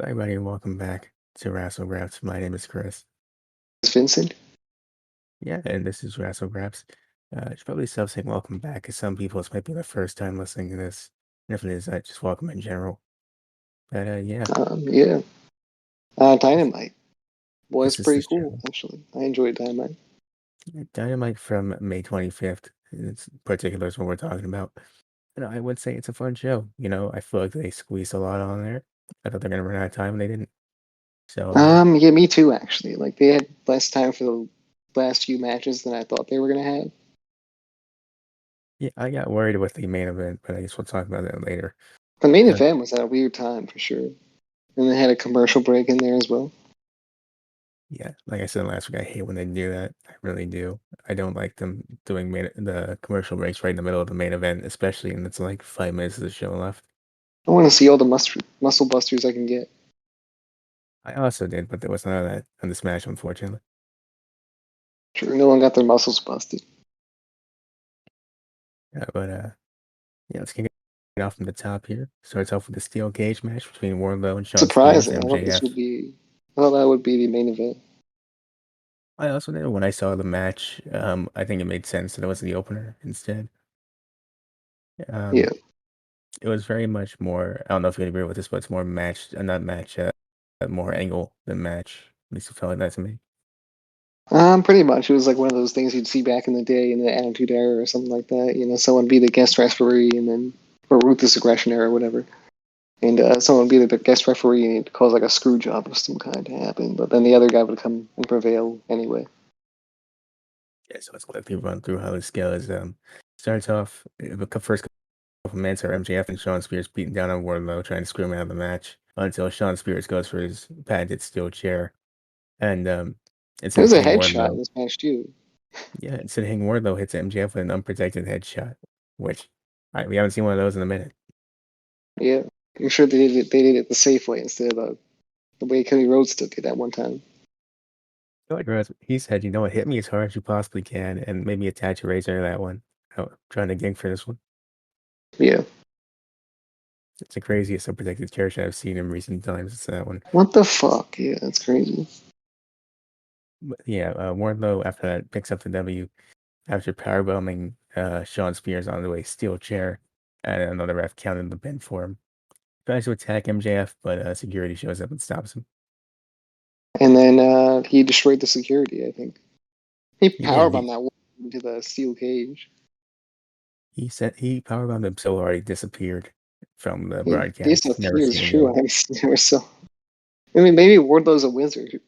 Hi, everybody, and welcome back to Wrassle Graps. My name is Chris. It's Vincent. Yeah, and this is Wrassle Graps. It's probably self saying welcome back, because some people this might be the first time listening to this. And if it is, just welcome in general. But yeah, Yeah. Dynamite was this is the pretty cool, show. actually. I enjoyed Dynamite. Dynamite from May 25th. It's particulars what we're talking about. I would say it's a fun show. I feel like they squeezed a lot on there. I thought they're going to run out of time, and they didn't. So, Yeah, me too, actually. Like, they had less time for the last few matches than I thought they were going to have. yeah, I got worried with the main event, but I guess we'll talk about that later. The main Uh, event was at a weird time, for sure. And they had a commercial break in there as well. Yeah, like I said last week, I hate when they do that. I really do. I don't like them doing the commercial breaks right in the middle of the main event, especially when it's like 5 minutes of the show left. I want to see all the muscle busters I can get. I also did, but there was none of that on the Smash, unfortunately. Sure, no one got their muscles busted. But yeah, let's kick it off from the top here. Starts off with the steel cage match between Wardlow and Shawn Spears, Surprising. I thought MJF. that would be the main event. I also did when I saw the match. I think it made sense that it was the opener instead. Yeah. Um, it was very much more. I don't know if you agree with this, but it's more match, not match, more angle than match. At least it felt like that to me. Pretty much. It was like one of those things you'd see back in the day in the Attitude Era or something like that. You know, someone be the guest referee and then, or Ruthless Aggression Era, whatever. And someone would be the guest referee and he'd cause like a screw job of some kind to happen. But then the other guy would come and prevail anyway. Yeah, so let's quickly run through how the scale is. Starts off the first couple minutes are MJF and Shawn Spears beating down on Wardlow, trying to screw him out of the match until Shawn Spears goes for his patented steel chair, and It instead of was a hitting headshot in Wardlow, this match, too. instead of hitting Wardlow, hits MJF with an unprotected headshot, which we haven't seen one of those in a minute. Yeah. I'm sure they did it the safe way instead of the way Cody Rhodes took it at one time. Like Rose, he said, "You know what? Hit me as hard as you possibly can, and maybe attach a razor to that one." Trying to gank for this one. Yeah. It's the craziest unprotected chair shot I've seen in recent times. It's that one. What the fuck? Yeah, that's crazy. But yeah, Wardlow after that picks up the W after powerbombing Shawn Spears on the way steel chair, and another ref counted the pin for him. Tries to attack MJF, but security shows up and stops him. And then he destroyed the security, I think. He He did. powerbombed that woman into the steel cage. He said he powerbombed him so hard he disappeared from the He broadcast. Never disappears, seen true. again. I never saw. I mean, maybe Wardlow's a wizard.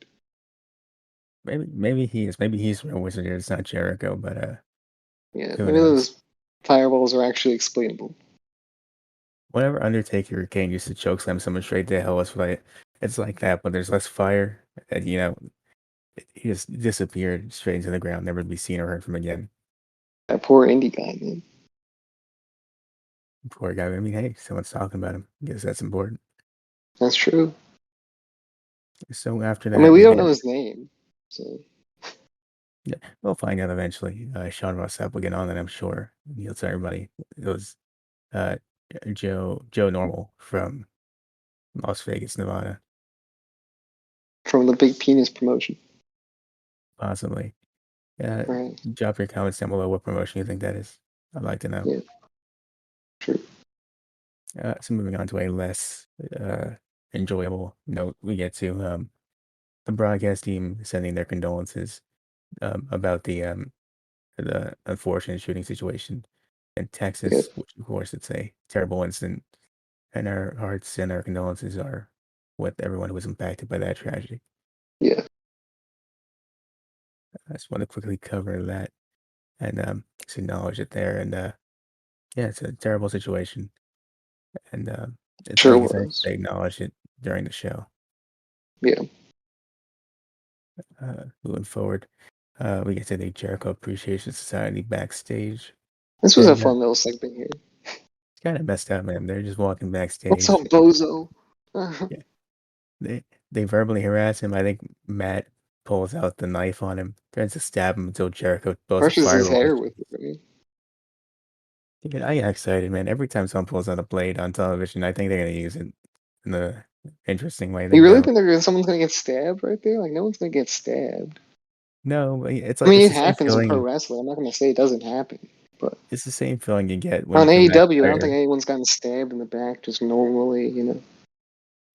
Maybe he is. Maybe he's a wizard here. It's not Jericho, but Yeah, who maybe knows? those fireballs are actually explainable. Whenever Undertaker or Kane used to chokeslam someone straight to hell, it's like that, but there's less fire. And, he just disappeared straight into the ground, never to be seen or heard from again. That poor indie guy, man. Poor guy. I mean, hey, someone's talking about him. I guess that's important. That's true. So after I mean, that, we we don't know get, his name, so yeah, we'll find out eventually. Sean Ross Sapp will get on, and I'm sure he'll tell everybody it was uh, Joe Normal from Las Vegas, Nevada, from the Big Penis promotion, possibly. Uh, right? Drop your comments down below what promotion you think that is. I'd like to know. Yeah, true. So moving on to a less enjoyable note, we get to the broadcast team sending their condolences about the unfortunate shooting situation in Yeah, Texas, which of course it's a terrible incident, and our hearts and our condolences are with everyone who was impacted by that tragedy. yeah. I just want to quickly cover that and just acknowledge it there. And yeah, it's a terrible situation, and I feel Sure like it's nice was. to acknowledge it during the show. Yeah, Moving forward, we get to the Jericho Appreciation Society backstage, this was a and fun little segment here. it's kind of messed up, man. They're just walking What's up, backstage. bozo? Yeah, they verbally harass him. I think Matt pulls out the knife on him, tries to stab him until Jericho blows a Brushes his fireball. hair with it. Right? Dude, I get excited, man. Every time someone pulls out a blade on television, I think they're gonna use it in the interesting way to You really go. think someone's gonna get stabbed right there? Like, no one's gonna get stabbed. No, but it's I like mean, it's it the same happens in pro feeling. wrestling. I'm not gonna say it doesn't happen, but It's the same feeling you get when on Drew AEW, I don't think McIntyre. anyone's gotten stabbed in the back just normally. We gotta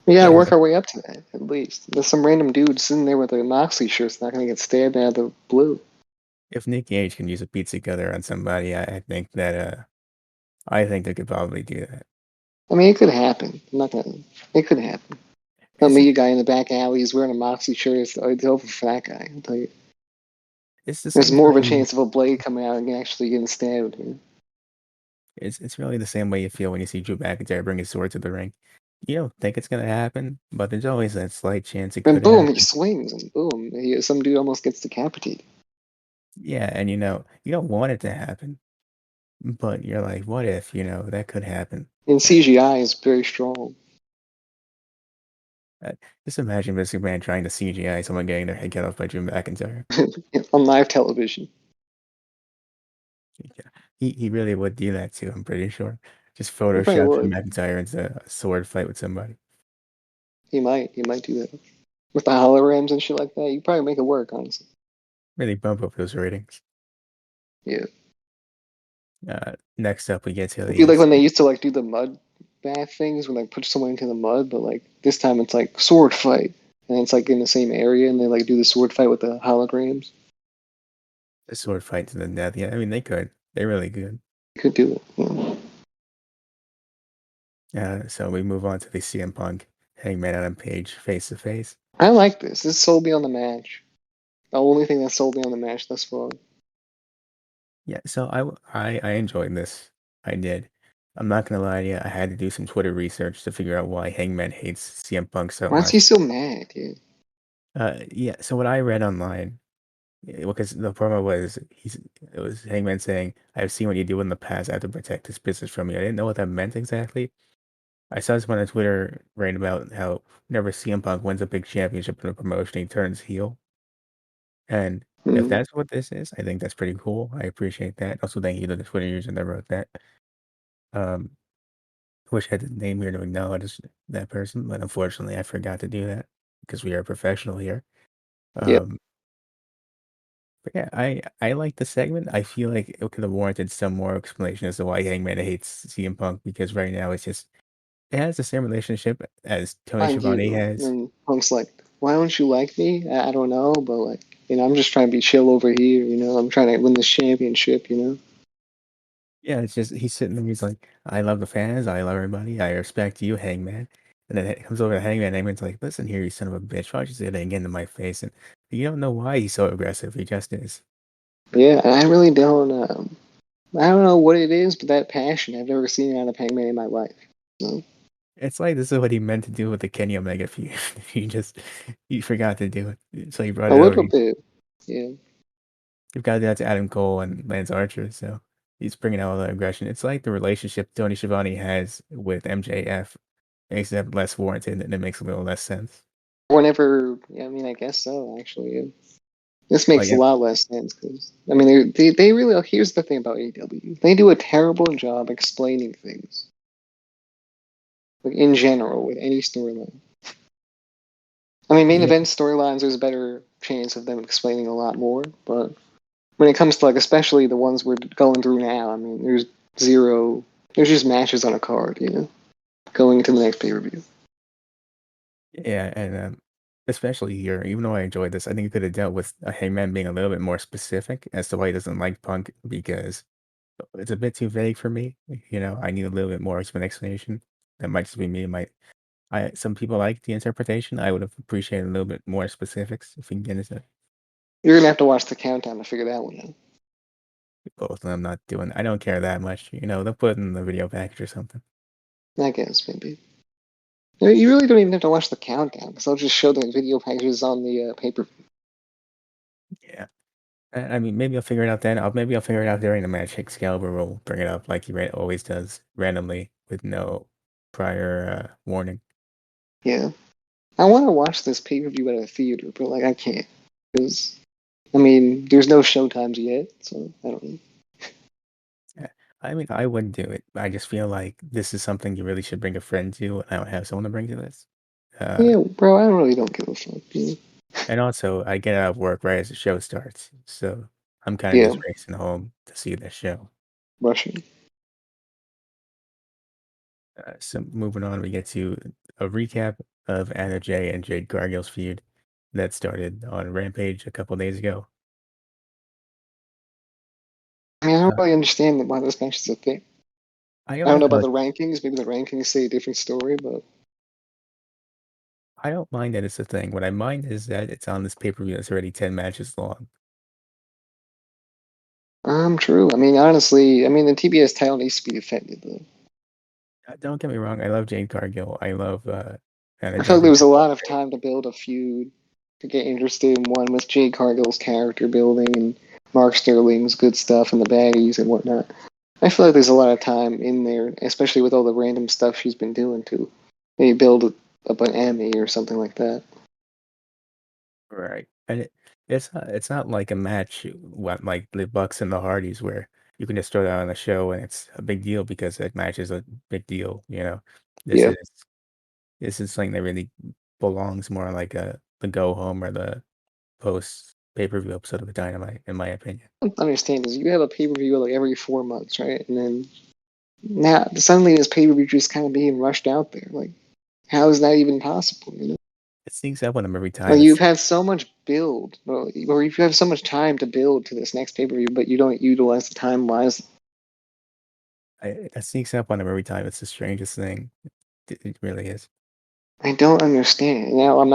Yeah, work but our way up to that at least. There's some random dude sitting there with a Moxley shirt's not gonna get stabbed out of the blue. if Nick Gage can use a pizza cutter on somebody, I think that I think they could probably do that. I mean, it could happen. I'm not gonna. It could happen. I'll It's meet a guy in the back alley. He's wearing a Moxley shirt. It's over for that guy. I'll tell you. it's the There's same more of a feeling. chance of a blade coming out and actually getting stabbed here. It's really the same way you feel when you see Drew McIntyre bring his sword to the ring. You don't think it's gonna happen, but there's always that slight chance it And could boom, he happen. swings, and boom, some dude almost gets decapitated. Yeah, and you don't want it to happen, but you're like, what if, that could happen. And Uh, CGI is very strong. uh, just imagine Vince McMahon trying to CGI someone getting their head cut off by Drew McIntyre. On live television. Yeah, he really would do that too, I'm pretty sure. Just He probably Photoshop Drew would. McIntyre into a sword fight with somebody. He might. He might do that with the holograms and shit like that. You probably make it work, honestly. Really bump up those ratings. Yeah. Next up, we get to It'd be the like when they used to do the mud bath things, when put someone into the mud, but this time it's sword fight, and it's in the same area, and they do the sword fight with the holograms. sword fight to the death. Yeah, I mean, they could. They're really good. You could do it. Yeah. So we move on to the CM Punk Hangman Adam Page face to face. I like this. This sold me on the match. The only thing that sold me on the match thus far. Yeah, so I enjoyed this. I did. I'm not gonna lie to you. I had to do some Twitter research to figure out why Hangman hates CM Punk so Why is he much. so mad, dude? Yeah. So what I read online, because the promo was it was Hangman saying, "I've seen what you do in the past. I have to protect this business from you." I didn't know what that meant exactly. I saw someone on Twitter write about how whenever CM Punk wins a big championship in a promotion, he turns heel. And if Hmm. that's what this is, I think that's pretty cool. I appreciate that. Also, thank you to the Twitter user that wrote that. Um, wish I had the name here to acknowledge that person, but unfortunately, I forgot to do that because we are professional here. Yep. Um, but yeah, I like the segment. I feel like it could have warranted some more explanation as to why Hangman hates CM Punk because right now it has the same relationship as Tony Mind Schiavone you, has. and Punk's like, why don't you like me? I don't know, but I'm just trying to be chill over here. I'm trying to win this championship. Yeah, it's just he's sitting there. He's like, "I love the fans. I love everybody. I respect you, Hangman." And then it comes over to Hangman. Hangman's like, "Listen here, you son of a bitch. Why don't you say that again to my face?" And you don't know why he's so aggressive. He just is. Yeah, I really don't. I don't know what it is, but that passion, I've never seen it out of Hangman in my life. So, It's like this is what he meant to do with the Kenny Omega feud. He forgot to do it. So he brought a it over. little bit. Yeah. You've got to do that to Adam Cole and Lance Archer. So he's bringing out all the aggression. It's like the relationship Tony Schiavone has with MJF, except less warranted, and it makes a little less sense. Whenever, yeah, I mean, I guess so, actually. Yeah. This Like makes a lot less sense because, I mean, they really, here's the thing about AEW. They do a terrible job explaining things, in general, with any storyline. I mean, main yeah, event storylines, there's a better chance of them explaining a lot more, but when it comes to, especially the ones we're going through now, I mean, there's just matches on a card, going into the next pay per view. yeah, and especially here, even though I enjoyed this, I think it could have dealt with a Hangman being a little bit more specific as to why he doesn't like Punk because it's a bit too vague for me. I need a little bit more of an explanation. That might just be me. Some people like the interpretation. I would have appreciated a little bit more specifics if we can get into You're gonna have to watch the countdown to figure that one out. both of them. Not doing. I don't care that much. They'll put it in the video package or something. I guess maybe. You really don't even have to watch the countdown because they'll just show the video packages on the paper. Yeah. I mean, maybe I'll figure it out then. Maybe I'll figure it out during the match. Excalibur will bring it up like he always does, randomly with no prior warning. Yeah, I want to watch this pay per view at a theater, but I can't because I mean there's no show times yet, so I don't know. Yeah. I mean, I wouldn't do it. I just feel like this is something you really should bring a friend to, and I don't have someone to bring to this. Yeah, bro, I really don't give a fuck. And also, I get out of work right as the show starts, so I'm kind of Yeah, just racing home to see the show. Russian. So moving on, we get to a recap of Anna Jay and Jade Cargill's feud that started on Rampage a couple days ago. I mean, I don't Uh, really understand why this match is a thing. I I don't don't know about uh, the rankings. Maybe the rankings say a different story, but I don't mind that it's a thing. What I mind is that it's on this pay-per-view that's already 10 matches long. true. I mean, honestly, I mean the TBS title needs to be defended though. Don't get me wrong, I love Jade Cargill. I love Anna I Jay. feel like there was a lot of time to build a feud, to get interested in one with Jade Cargill's character building and Mark Sterling's good stuff and the baddies and whatnot. I feel like there's a lot of time in there, especially with all the random stuff she's been doing to maybe build up an Emmy or something like that. Right. And it's not like a match what like the Bucks and the Hardys where you can just throw that on a show and it's a big deal because that match is a big deal, you know. This Yeah, is this is something that really belongs more on like the go home or the post pay-per-view episode of the Dynamite, in my opinion. I don't understand is you have a pay per view like every 4 months, right? And then now suddenly this pay per view just kind of being rushed out there. Like, how is that even possible? You know, It sneaks up on them every like time. you've had so much build, or you have so much time to build to this next pay per view, but you don't utilize the time wisely. It sneaks up on them every time. It's the strangest thing. It really is. I don't understand. Now I'm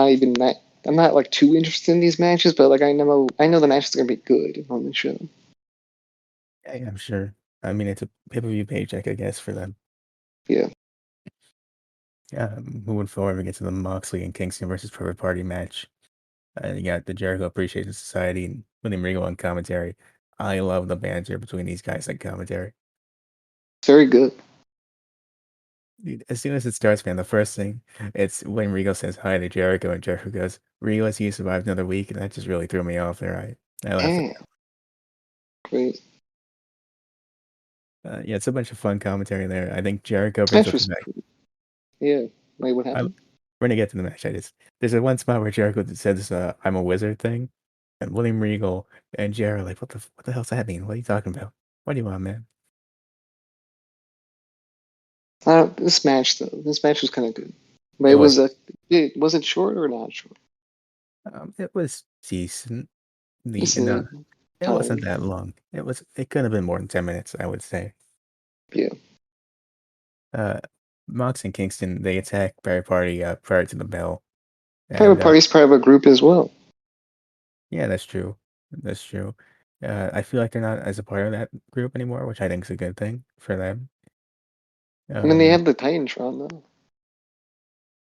not like too interested in these matches, but like I know the matches are gonna be good on the show. Yeah, I'm sure. I mean, it's a pay-per-view paycheck, I guess, for them. Yeah, Moving forward, we get to the Moxley and Kingston versus Private Party match. You got the Jericho Appreciation Society and William Regal on commentary. I love the banter between these guys on commentary. it's very good. Dude, as soon as it starts, man, the first thing it's when Regal says hi to Jericho, and Jericho goes, "Regal, has you survived another week," and that just really threw me off there. I laughed at Damn, that. great. Yeah, it's a bunch of fun commentary there. I think Jericho This brings match up the was fact. cool. Yeah. Wait, what I, happened? we're gonna get to the match. There's a one spot where Jericho says "I'm a wizard" thing, and William Regal and Jericho are like, what the hell's that mean? What are you talking about? What do you want, man? This match though, this match was kind of good, but It was was it short or not short? it was decent. This No, is it wasn't time. that long. It could have been more than 10 minutes, I would say. Yeah, Uh, Mox and Kingston they attack Barry Party prior to the bell, Private and Party's part of a group as well. yeah, that's true. That's true. I feel like they're not as a part of that group anymore, which I think is a good thing for them. I mean, they Um, have the Titantron though.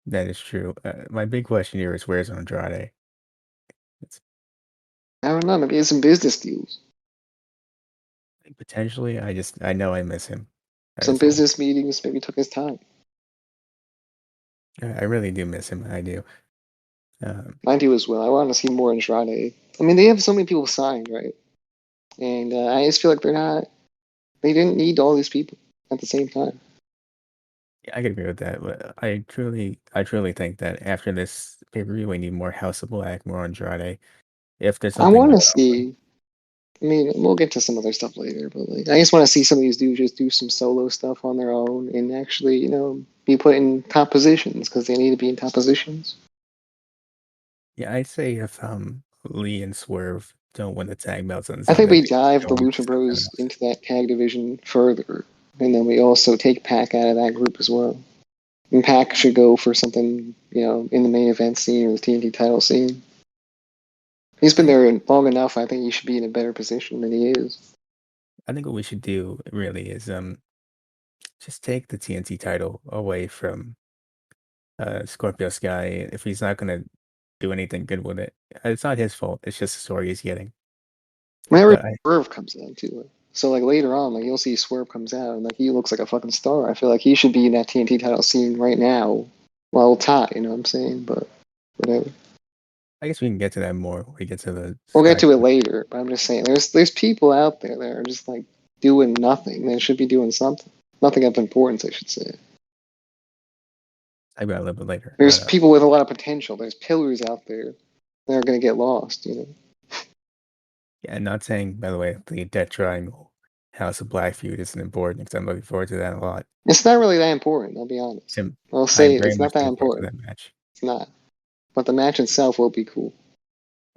that is true. My big question here is where's Andrade? It's I don't know. Maybe he has some business deals, potentially. I know I miss him. some That's all. business meetings. Maybe took his time. I really do miss him. I do. Um, I do as well. I want to see more Andrade. I mean, they have so many people signed, right? And I just feel like they're not. They didn't need all these people at the same time. yeah, I could agree with that. But I truly think that after this pay per view, we need more House of Black, more Andrade. If there's I something want going to on. see. I mean, we'll get to some other stuff later, but like, I just want to see some of these dudes just do some solo stuff on their own and actually, be put in top positions because they need to be in top positions. Yeah, I'd say if Lee and Swerve don't win the tag belts on I think Sunday, we they should dive go the on to Lucha something Bros else. into that tag division further, and then we also take Pac out of that group as well. And Pac should go for something, in the main event scene or the TNT title scene. He's been I there long enough. I think he should be in a better position than he is. I think what we should do really is just take the TNT title away from Scorpio Sky if he's not gonna do anything good with it. It's not his fault. It's just the story he's getting. Whenever But I Swerve comes in too. So like later on, like you'll see Swerve comes out and like he looks like a fucking star. I feel like he should be in that TNT title scene right now. Well, tie, you know what I'm saying? But whatever. I guess we can get to that more when we get to the We'll get Sky. to it later. But I'm just saying, there's people out there that are just like doing nothing. They should be doing something. Nothing of importance, I should say. I got a little bit later, There's but people with a lot of potential. There's pillars out there that are going to get lost. yeah, not saying, by the way, the Death Triangle House of Black feud isn't important because I'm looking forward to that a lot. It's not really that important. I'll be honest. Sim I'll I'm say very it's much not that looking forward to important. that match. It's not. But the match itself will be cool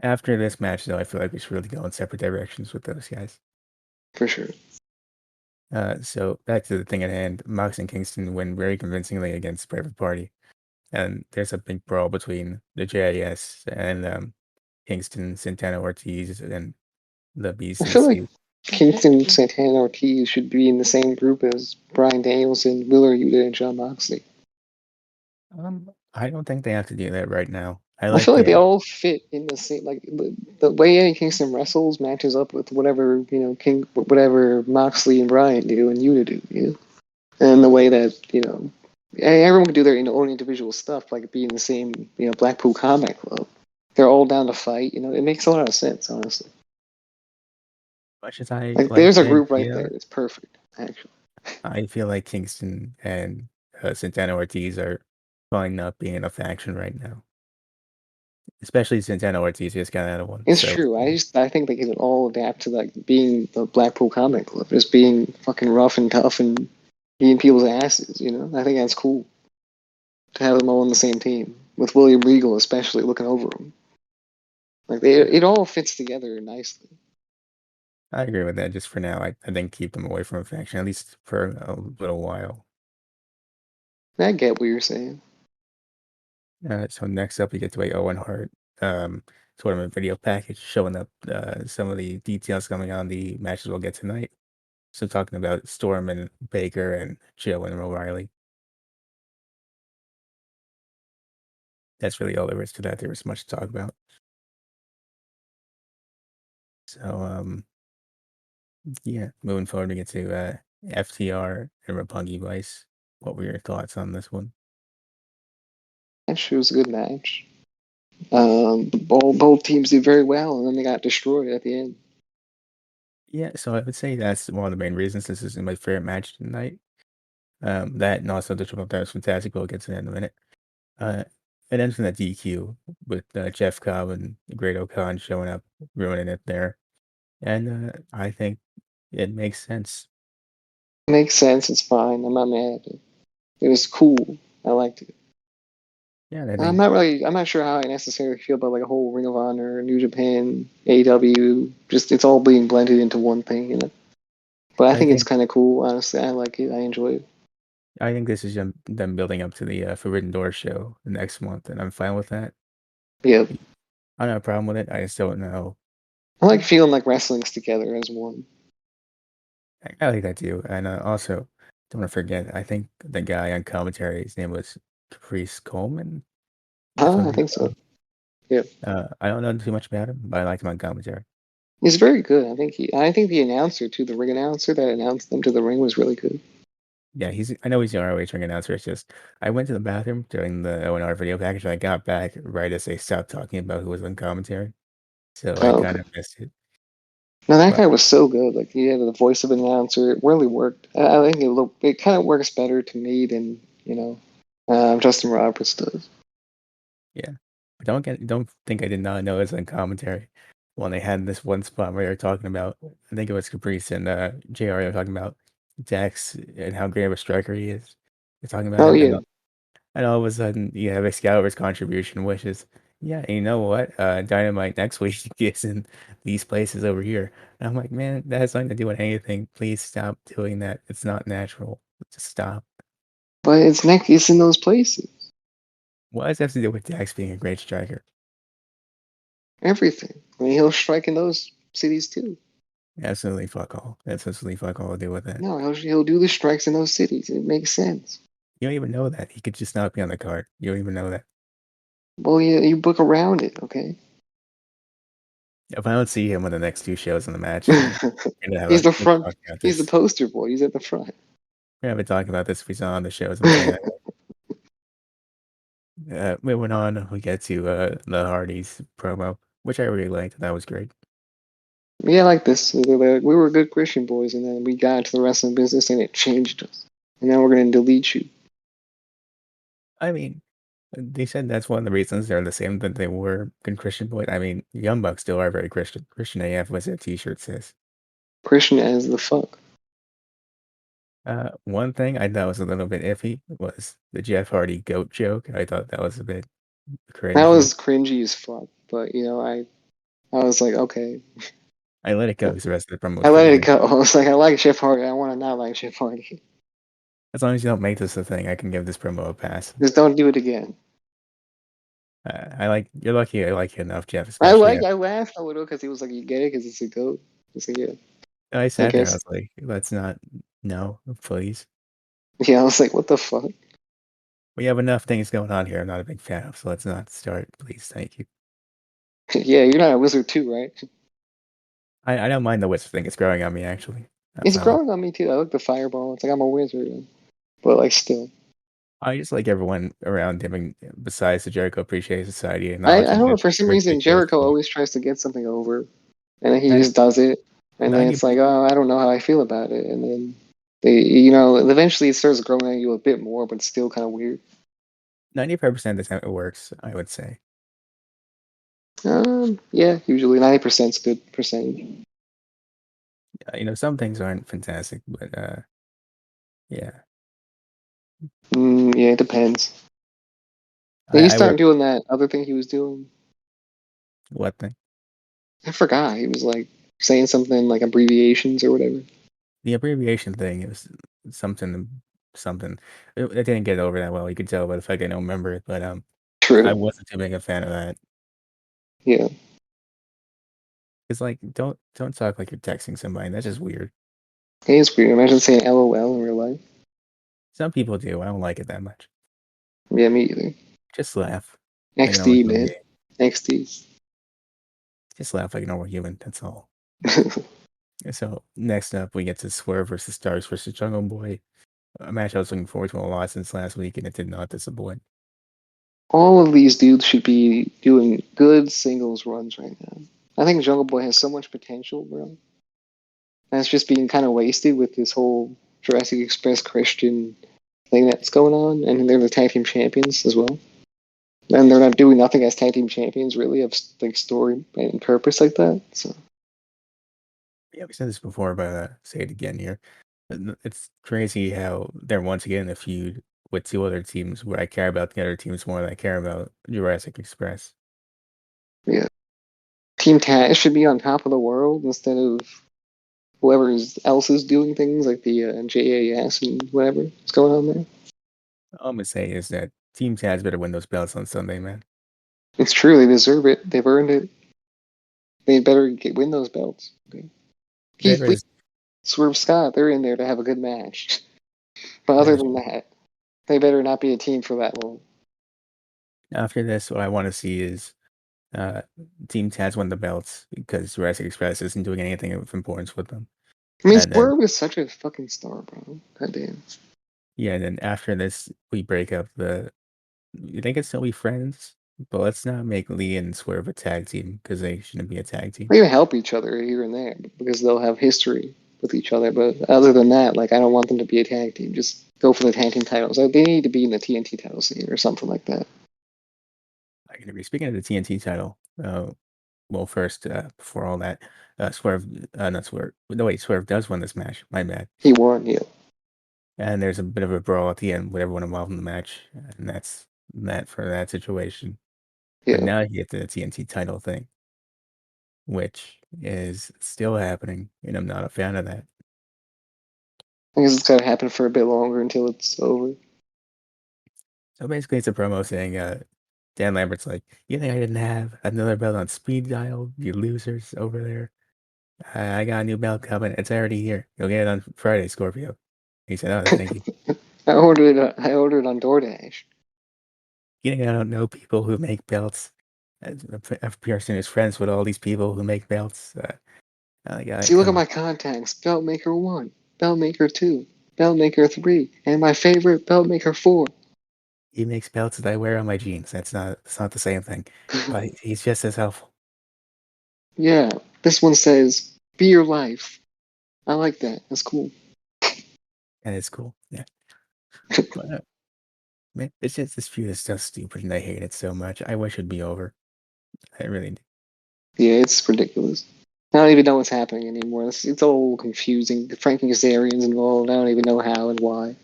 After this match, though, I feel like we should really go in separate directions with those guys. for sure. So back to the thing at hand, Mox and Kingston win very convincingly against Private Party, and there's a big brawl between the JAS and Kingston, Santana Ortiz, and the I feel like BCC. Kingston, Santana, Ortiz should be in the same group as Bryan Danielson, Wheeler Yuta, and John Moxley. I don't think they have to do that right now. I I like feel like the they all fit in the same. Like the way Eddie Kingston wrestles matches up with whatever whatever Moxley and Bryan do and Yuta do. And the way that everyone can do their own individual stuff, like be in the same Blackpool Combat Club. They're all down to fight. It makes a lot of sense, honestly. much as I Like like there's a the group right there idea, that's perfect, actually. I feel like Kingston and Santana Ortiz are probably not being a faction right now. Especially Santana Ortiz just got out of one. It's So true. I think they can all adapt to like being the Blackpool Combat Club, just being fucking rough and tough and beating people's asses. I think that's cool to have them all on the same team with William Regal, especially looking over them. Like it all fits together nicely. I agree with that. Just for now, I think keep them away from a faction, at least for a little while. I get what you're saying. So next up, we get to a Owen Hart tournament video package showing up some of the details coming on the matches we'll get tonight. So talking about Storm and Baker and Joe and O'Reilly. That's really all there is to that. There was much to talk about. So yeah, moving forward, we get to FTR and Roppongi Vice. What were your thoughts on this one? Match was a good match. Both teams did very well, and then they got destroyed at the end. Yeah, so I would say that's one of the main reasons this is my favorite match tonight. That and also the triple threat was fantastic. We'll get to that in a minute. Uh, it ends in a DQ with Jeff Cobb and Great O'Khan showing up, ruining it there. And I think it makes sense. Makes sense. It's fine. I'm not mad at it. It was cool. I liked it. Yeah, and I I'm think not really. I'm not sure how I necessarily feel about like a whole Ring of Honor, New Japan, AEW. Just it's all being blended into one thing. But I I think it's think kind of cool. Honestly, I like it. I enjoy it. I think this is them building up to the Forbidden Door show the next month, and I'm fine with that. Yeah, I don't have a problem with it. I just don't know. I like feeling like wrestling's together as one. I like that too. And also, don't want to forget, I think the guy on commentary, his name was Caprice Coleman, if Huh? I'm I not think so. wrong. Yeah, I don't know too much about him, but I liked him on commentary. he's very good. I think the announcer too, the ring announcer that announced them to the ring was really good. Yeah, I know he's the ROH ring announcer. It's just I went to the bathroom during the ONR video package and I got back right as they stopped talking about who was on commentary. So I Oh, kind okay. of missed it. No, that But guy was so good. Like he had the voice of an announcer. It really worked. I think it kind of works better to me than Justin Roberts does. yeah. But don't think I did not know it was on commentary. When they had this one spot where they were talking about, I think it was Caprice and JR were talking about Dex and how great of a striker he is. They're talking about Oh him, yeah, and all of a sudden you have Excalibur's contribution, which is, yeah, and you know what? Dynamite next week is in these places over here. And I'm like, man, that has nothing to do with anything. Please stop doing that. It's not natural. Just stop. but it's in those places. What does that have to do with Dex being a great striker? Everything. I mean, he'll strike in those cities too. Absolutely fuck all. That's absolutely fuck all to do with that. No, he'll do the strikes in those cities. It makes sense. You don't even know that. He could just not be on the card. You don't even know that. Well, you book around it, okay? If I don't see him on the next two shows in the match, then we're gonna have He's a the we'll front. talk about He's the this. poster boy. He's at the front. We're gonna have a talk about this if we saw on the shows. I'm saying that. Moving on, we get to the Hardys promo, which I really liked. That was great. Yeah, I like this. We were good Christian boys, and then we got into the wrestling business, and it changed us. And now we're going to delete you. I mean, they said that's one of the reasons they're the same that they were in Christian Boy. I mean, Young Bucks still are very Christian. Christian AF was their T-shirt says. Christian as the fuck. One thing I thought was a little bit iffy was the Jeff Hardy goat joke. I thought that was a bit That cringy. was cringy as fuck. But I was like, okay. I let it go because the rest of the promo I was let pretty it good. go. I was like, I like Jeff Hardy. I want to not like Jeff Hardy. As long as you don't make this a thing, I can give this promo a pass. Just don't do it again. I like you're lucky I like you enough, Jeff. Especially I laughed a little because he was like, you get it because it's a goat. I was like, yeah, I I sat there. I guess. was like, let's not. No, please. Yeah, I was like, what the fuck? We have enough things going on here. I'm not a big fan of, so let's not start. Please, thank you. Yeah, you're not a wizard too, right? I don't mind the whisper thing. It's growing on me actually. I It's found. growing on me too. I like the fireball. It's like I'm a wizard, but like still, I just like everyone around him, besides the Jericho Appreciation Society, I acknowledging don't know. that For some reason, ridiculous Jericho thing. always tries to get something over, and then he Ninety just does it, and then ninety it's like, oh, I don't know how I feel about it, and then eventually it starts growing on you a bit more, but it's still kind of weird. 95% of the time it works. I would say. Yeah, usually 90% is good percentage. Some things aren't fantastic, but yeah. Yeah, it depends. Did he I start work. doing that other thing he was doing? What thing? I forgot. He was like saying something like abbreviations or whatever. The abbreviation thing is something. Something. It didn't get over that well. You could tell by the fact I don't remember it, but I True. wasn't too big a fan of that. Yeah. It's like don't talk like you're texting somebody. That's just weird. Hey, it's weird. Imagine saying LOL in real life. Some people do. I don't like it that much. Yeah, me either. Just laugh like a normal XD, human man. being. XD. Just laugh like a normal human. That's all. So next up, we get to Swerve versus Stars versus Jungle Boy. A match I was looking forward to a lot since last week, and it did not disappoint. All of these dudes should be doing good singles runs right now. I think Jungle Boy has so much potential, bro. And it's just being kind of wasted with this whole Jurassic Express Christian thing that's going on. And they're the tag team champions as well. And they're not doing nothing as tag team champions, really, of like story and purpose like that. So Yeah, we said this before, but say it again here. It's crazy how they're once again in a feud with two other teams where I care about the other teams more than I care about Jurassic Express. yeah, Team Taz should be on top of the world instead of whoever else is doing things like the JAS and whatever is going on there. All I'm gonna say is that Team Taz better win those belts on Sunday, man. It's true; they deserve it. They've earned it. They better win those belts. Okay. Keith There Lee, is Swerve Scott, they're in there to have a good match. But that other is than that, they better not be a team for that long. after this. What I want to see is uh, Team Taz win the belts because Jurassic Express isn't doing anything of importance with them. I mean, And then Swerve is such a fucking star, bro. God damn. yeah, and then after this we break up the. They can still be friends, but let's not make Lee and Swerve a tag team because they shouldn't be a tag team. They can help each other here and there because they'll have history with each other. But other than that, like I don't want them to be a tag team. Just go for the tag team titles. Like, they need to be in the TNT title scene or something like that. I can agree. Speaking of the TNT title, well, first before all that, Swerve, not Swerve. No wait, Swerve does win this match. My bad. He won, yeah, And there's a bit of a brawl at the end with everyone involved in the match, and that's that for that situation. But yeah. now you get the TNT title thing, which is still happening, and I'm not a fan of that. I guess it's gotta happen for a bit longer until it's over. So basically, it's a promo saying, Dan Lambert's like, "You think I didn't have another belt on speed dial? You losers over there! I got a new belt coming. It's already here. You'll get it on Friday, Scorpio." He said, "Oh, thank you." I ordered on DoorDash. You think I don't know people who make belts? A person who's friends with all these people who make belts. See, look at Come on. my contacts. Belt Maker 1, Belt Maker 2, Belt Maker 3, and my favorite, Belt Maker 4. He makes belts that I wear on my jeans. It's not the same thing. But he's just as helpful. Yeah, this one says, "Be your life." I like that. That's cool. And it's cool. Yeah. But, Man, it's just this feud is so stupid, and I hate it so much. I wish it'd be over. I really do. Yeah, it's ridiculous. I don't even know what's happening anymore. It's all confusing. Frank Kazarian's involved. I don't even know how and why.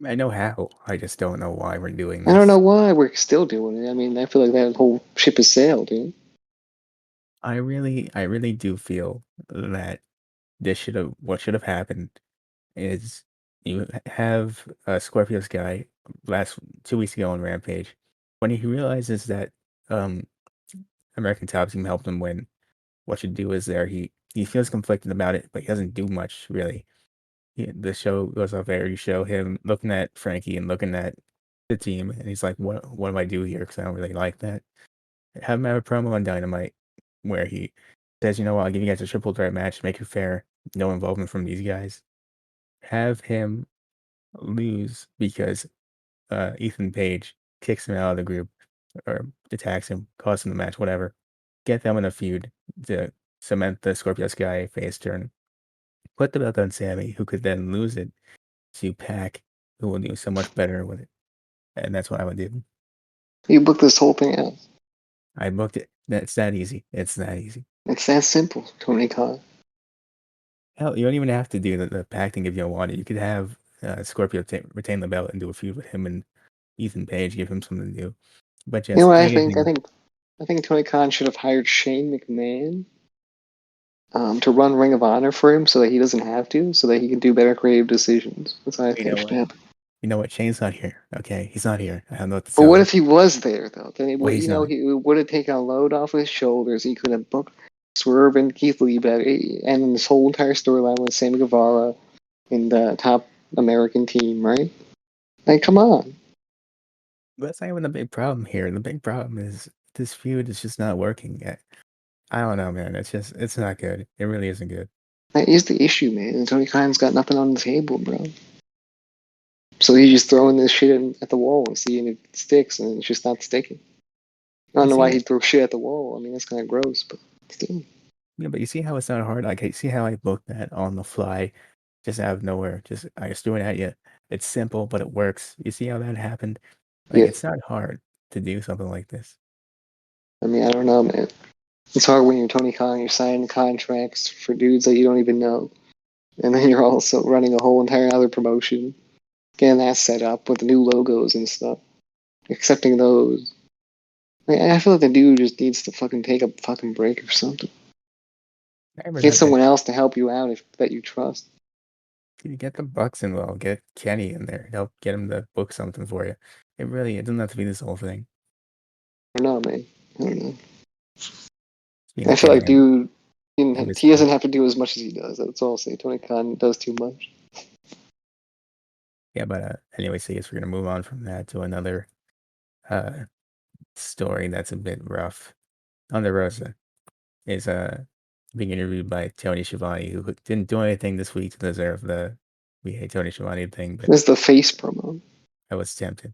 I know how. I just don't know why we're doing I don't know this. why we're still doing it. I mean, I feel like that whole ship has sailed, dude. I really do feel that what should have happened is you have Scorpio's guy last 2 weeks ago on Rampage when he realizes that um American Top Team helped him win. What should do is he feels conflicted about it, but he doesn't do much really. The show goes off air. You show him looking at Frankie and looking at the team, and he's like, "What do I do here? Because I don't really like that." Have him have a promo on Dynamite where he says, "You know what? I'll give you guys a triple threat match, make it fair, no involvement from these guys." Have him lose because Ethan Page kicks him out of the group or attacks him, costs him the match, whatever. Get them in a feud to cement the Scorpio Sky face turn. Put the belt on Sammy, who could then lose it to Pac, who will do so much better with it. And that's what I would do. You booked this whole thing out. I booked it. That's that easy. It's that easy. It's that simple, Tony Khan. Hell, you don't even have to do the Pac thing if you don't want it. You could have Scorpio retain the belt and do a feud with him and Ethan Page, give him something to do. But You know just what I think? anything. I think Tony Khan should have hired Shane McMahon to run Ring of Honor for him, so that he doesn't have to, so that he can do better creative decisions. That's what I You think know should what? happen. You know what? Shane's not here. Okay, he's not here. I don't know what to But tell what you. if he was there though? Then it Well, would, he's not. he would have taken a load off his shoulders. He could have booked Swerve and Keith Lee better, and this whole entire storyline with Sammy Guevara in the top American team, right? Like, come on. But that's not even the big problem here. The big problem is this feud is just not working. I don't know, man. It's not good. It really isn't good. That is the issue, man. And Tony Khan's got nothing on the table, bro. So he's just throwing this shit at the wall and seeing if it sticks, and it's just not sticking. I don't You know see why it? he'd throw shit at the wall. I mean, that's kind of gross, but still. Yeah, but you see how it's not hard? Like, I see how I booked that on the fly, just out of nowhere. I just threw it at you. It's simple, but it works. You see how that happened? Like, Yeah. it's not hard to do something like this. I mean, I don't know, man. It's hard when you're Tony Khan, you're signing contracts for dudes that you don't even know. And then you're also running a whole entire other promotion, getting that set up with the new logos and stuff, accepting those. I feel like the dude just needs to fucking take a fucking break or something. I ever Get had that. someone else to help you out that you trust. You get the Bucks involved, get Kenny in there, help get him to book something for you. It doesn't have to be this whole thing. I don't know, man. I don't know. Speaking I of feel Kenny, like dude, I miss he Kenny. doesn't have to do as much as he does. That's all I'll say. Tony Khan does too much. Yeah, but anyway, so I guess we're gonna move on from that to another uh story that's a bit rough. Thunder Rosa is being interviewed by Tony Schiavone, who didn't do anything this week to deserve the "We Hate Tony Schiavone" thing, but This is the face promo. I was tempted.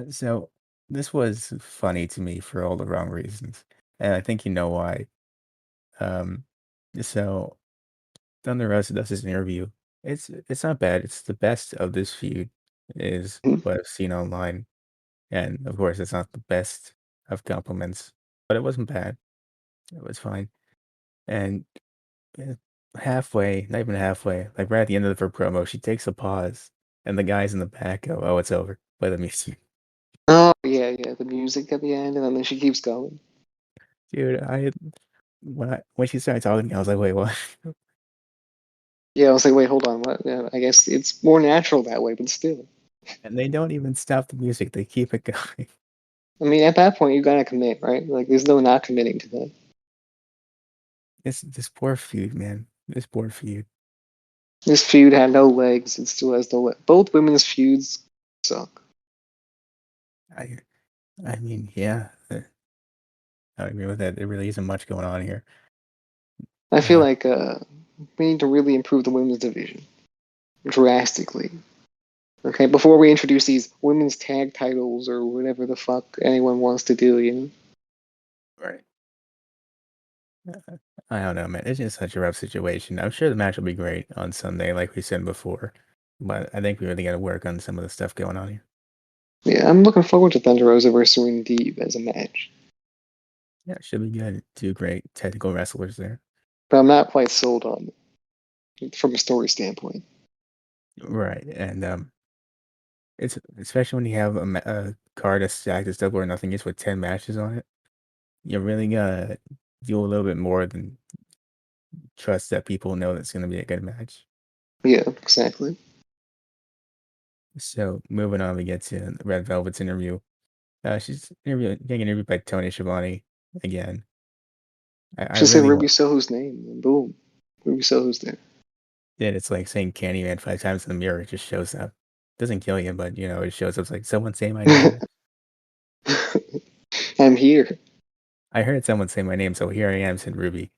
So this was funny to me for all the wrong reasons, and I think you know why. Um, so Thunder Rosa does this interview. It's not bad. It's the best of this feud, is Mhm. what I've seen online, and of course, it's not the best of compliments, but it wasn't bad. It was fine, and eh, halfway, not even halfway, like right at the end of her promo, she takes a pause, and the guys in the back go, "Oh, it's over." Play the music, Oh yeah, yeah. The music at the end, and then she keeps going. dude. When she started talking, I was like, "Wait, what?" Yeah, I was like, wait, hold on. What? Yeah, I guess it's more natural that way, but still. And they don't even stop the music; they keep it going. I mean, at that point, you gotta commit, right? Like, there's no not committing to that. This poor feud, man. This poor feud. This feud had no legs. It still has no legs. Both women's feuds suck. I I mean, yeah, I agree with that. There really isn't much going on here. I feel Uh, like we need to really improve the women's division drastically. Okay, before we introduce these women's tag titles or whatever the fuck anyone wants to do, you know? right. I don't know, man. It's just such a rough situation. I'm sure the match will be great on Sunday, like we said before. but I think we really got to work on some of the stuff going on here. Yeah, I'm looking forward to Thunder Rosa versus Serena Deeb as a match, Yeah, it should be good. Two great technical wrestlers there. but I'm not quite sold on it from a story standpoint. Right, and it's especially when you have a card that's stacked as double or nothing is with 10 matches on it. You really gotta do a little bit more than trust that people know that's gonna be a good match. Yeah, exactly. So moving on, we get to Red Velvet's interview. She's getting interviewed by Tony Schiavone again. I Just say really Ruby want Soho's name, and boom, Ruby Soho's there. it. It's like saying Candyman 5 times in the mirror. It just shows up. Doesn't kill you, but it shows up. It's like someone say my name. I'm here. I heard someone say my name, so here I am, said Ruby.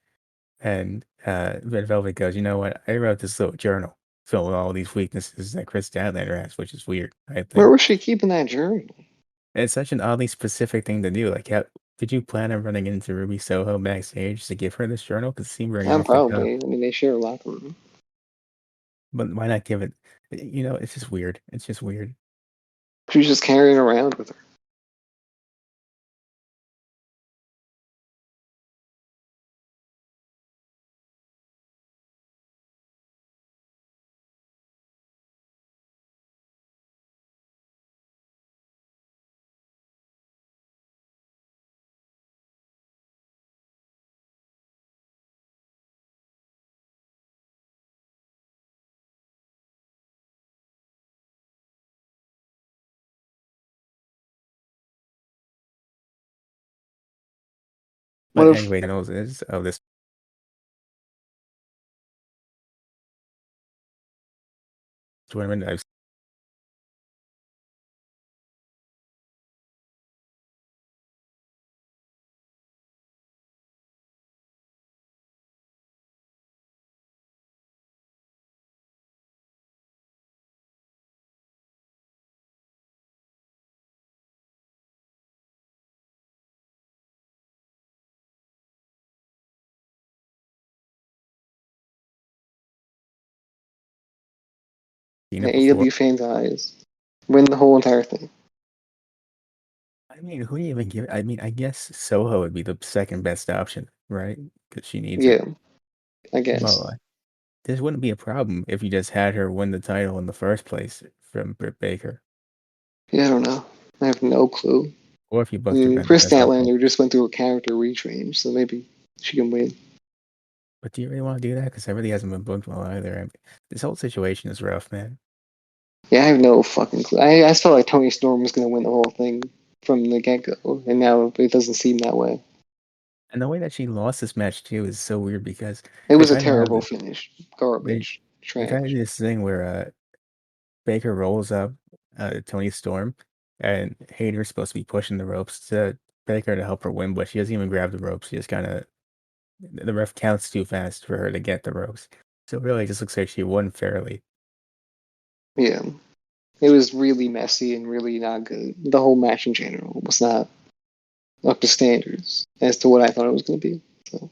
And Red Velvet goes, you know what? I wrote this little journal filled with all these weaknesses that Chris Statlander has, which is weird, I Where think. was she keeping that journal? It's such an oddly specific thing to do. Like, did you plan on running into Ruby Soho backstage to give her this journal? Because it seemed very off the cuff. Probably. I mean, they share a locker room. But why not give it? It's just weird. It's just weird. She was just carrying around with her. What But if anyway, the knows is of this tournament. I've seen in it before. AEW fans' eyes win the whole entire thing? I mean, who do you even give? I mean, I guess Soho would be the second best option, right? Because she needs it. Yeah, I guess. Well, this wouldn't be a problem if you just had her win the title in the first place from Britt Baker, Yeah, I don't know. I have no clue. or if you I booked her mean, better. Chris That's no fault. Statlander just went through a character rechange, so maybe she can win. But do you really want to do that? Because that really hasn't been booked well either. I mean, this whole situation is rough, man. Yeah, I have no fucking clue. I just felt like Toni Storm was going to win the whole thing from the get go, and now it doesn't seem that way. And the way that she lost this match too is so weird because It they're was a trying to have terrible the, finish. they Garbage. they're trying to Trash. do this thing where Baker rolls up Tony Storm, and Hayter's supposed to be pushing the ropes to Baker to help her win, but she doesn't even grab the ropes. She just kind of the ref counts too fast for her to get the ropes. So really, it just looks like she won fairly. Yeah. It was really messy and really not good. The whole match in general was not up to standards as to what I thought it was going to be. So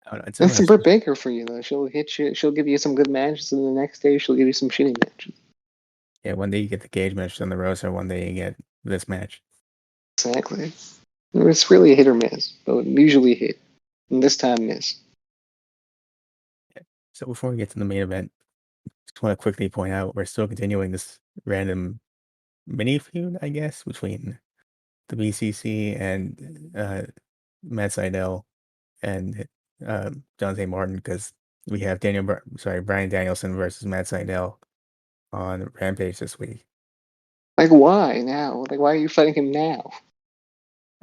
I don't know, it's that's some interesting. Britt Baker for you, though. She'll hit you. She'll give you some good matches, and the next day she'll give you some shitty matches. Yeah, one day you get the cage match on the roster, one day you get this match. Exactly. It's really a hit or miss, but usually hit. And this time, miss. So before we get to the main event, just want to quickly point out we're still continuing this random mini feud, I guess, between the BCC and Matt Sydal and Dante Martin because we have Brian Danielson versus Matt Sydal on Rampage this week. Like, why now? Like, why are you fighting him now?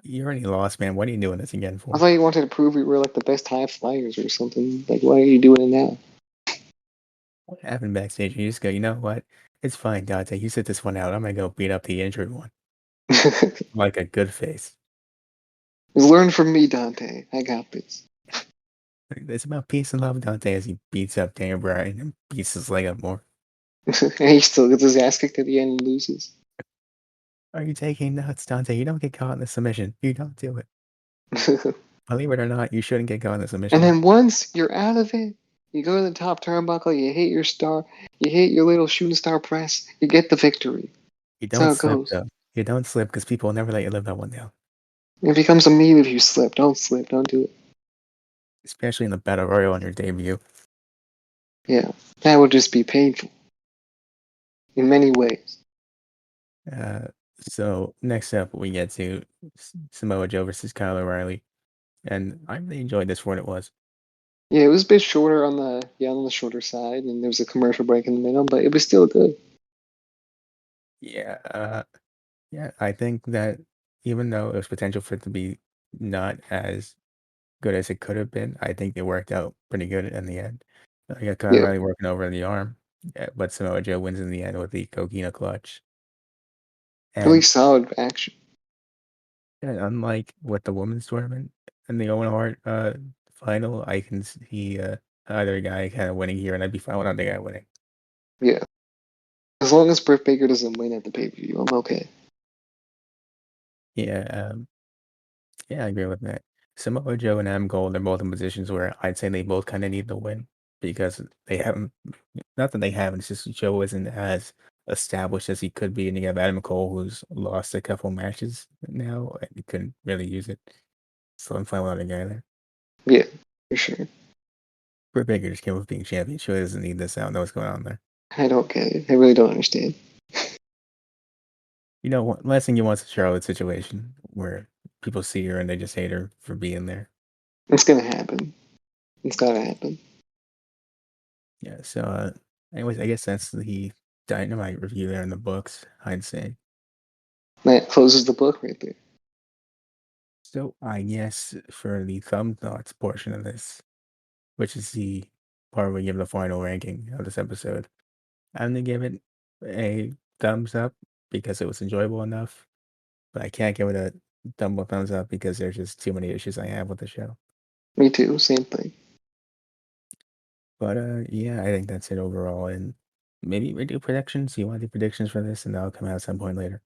You already lost, man. What are you doing this again I for? thought you wanted to prove you were like the best high flyers or something. Like, why are you doing it now? What happened backstage? You just go, you know what? It's fine, Dante. You sit this one out. I'm gonna go beat up the injured one like a good face. Learn from me, Dante. I got this. It's about peace and love, Dante, as he beats up Daniel Bryan and beats his leg up more. And he still gets his ass kicked at the end and loses. Are you taking nuts, Dante? You don't get caught in the submission. You don't do it. Believe it or not, you shouldn't get caught in the And submission. then once you're out of it, You go to the top turnbuckle, you hit your star, you hit your little shooting star press, you get the victory. You That's how don't it slip, goes. though. You don't slip because people will never let you live that one down, It becomes a meme if you slip. Don't slip. Don't do it. especially in the Battle Royal on your debut. Yeah, that would just be painful in many ways. Uh, so next up, we get to Samoa Joe versus Kyle O'Reilly, and I really enjoyed this for what it was. Yeah, it was a bit shorter on the shorter side, and there was a commercial break in the middle, but it was still good. Yeah, yeah, I think that even though it was potential for it to be not as good as it could have been, I think it worked out pretty good in the end. I got Kyle Yeah, O'Reilly working over the arm, but Samoa Joe wins in the end with the Coquina clutch. really And solid action. unlike with the women's tournament and the Owen Hart final, I can see either guy kind of winning here, and I'd be fine with either guy winning. Yeah, as long as Britt Baker doesn't win at the pay per view, I'm okay. Yeah, yeah, I agree with that. Samoa Joe and Adam Cole, they're both in positions where I'd say they both kind of need the win because they haven't, not that they haven't, it's just Joe isn't as established as he could be. And you have Adam Cole, who's lost a couple matches now, and he couldn't really use it. So I'm fine with other guy there. Yeah, for sure. Britt Baker just came with being champion. She really doesn't need this. I don't know what's going on there. I don't get it. I really don't understand. You know, last thing you want is a Charlotte situation where people see her and they just hate her for being there. It's gonna happen. It's gotta happen. Yeah. So, anyways, I guess that's the Dynamite review there in the books, I'd say. That closes the book right there. So, I guess for the thumb thoughts portion of this, which is the part where we give the final ranking of this episode, I'm gonna give it a thumbs up because it was enjoyable enough, but I can't give it a double thumbs up because there's just too many issues I have with the show. Me too. Same thing. But yeah, I think that's it overall. And maybe we do predictions. You want to do predictions for this, and that'll come out at some point later.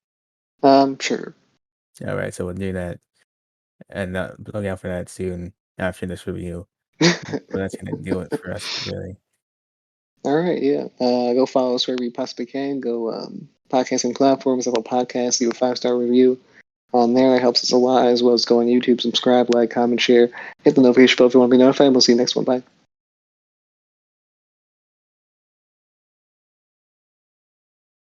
Sure. All right, so we'll do that, and look out for that soon after this review. But that's gonna do it for us today. All right, yeah. Go follow us wherever you possibly can. Go podcasting platforms, Apple Podcasts, leave a 5-star review on there. It helps us a lot, as well as go on YouTube, subscribe, like, comment, share, hit the notification bell if you want to be notified. We'll see you next one. Bye.